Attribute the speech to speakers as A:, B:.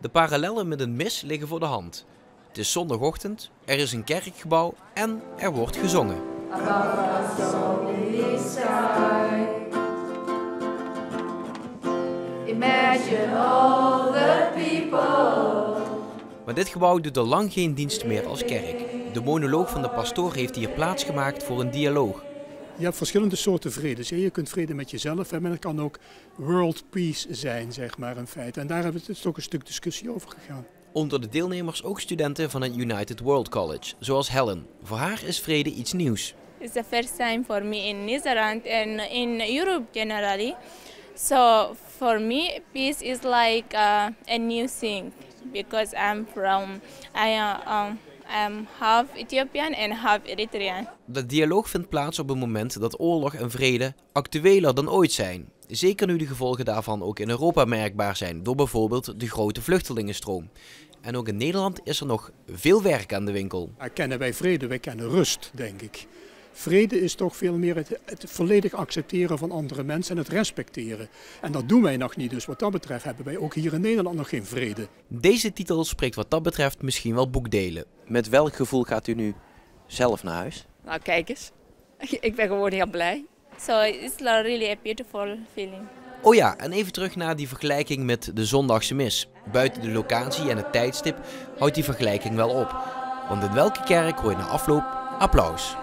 A: De parallellen met een mis liggen voor de hand. Het is zondagochtend, er is een kerkgebouw en er wordt gezongen.
B: Imagine all the people.
A: Maar dit gebouw doet al lang geen dienst meer als kerk. De monoloog van de pastoor heeft hier plaatsgemaakt voor een dialoog.
C: Je hebt verschillende soorten vrede. Je kunt vrede met jezelf hebben, maar het kan ook world peace zijn, zeg maar, in feite. En daar hebben we het ook een stuk discussie over gegaan.
A: Onder de deelnemers ook studenten van het United World College, zoals Helen. Voor haar is vrede iets nieuws.
D: It's the first time for me in Netherlands and in Europe generally. So for me, peace is like a new thing because I'm half Ethiopian and half Eritrean.
A: De dialoog vindt plaats op een moment dat oorlog en vrede actueler dan ooit zijn. Zeker nu de gevolgen daarvan ook in Europa merkbaar zijn, door bijvoorbeeld de grote vluchtelingenstroom. En ook in Nederland is er nog veel werk aan de winkel.
C: Kennen wij vrede, wij kennen rust, denk ik. Vrede is toch veel meer het volledig accepteren van andere mensen en het respecteren. En dat doen wij nog niet, dus wat dat betreft hebben wij ook hier in Nederland nog geen vrede.
A: Deze titel spreekt wat dat betreft misschien wel boekdelen. Met welk gevoel gaat u nu zelf naar huis?
E: Nou, kijk eens. Ik ben gewoon heel blij.
D: So it's really a beautiful feeling.
A: Oh ja, en even terug naar die vergelijking met de zondagse mis. Buiten de locatie en het tijdstip houdt die vergelijking wel op. Want in welke kerk hoor je na afloop applaus?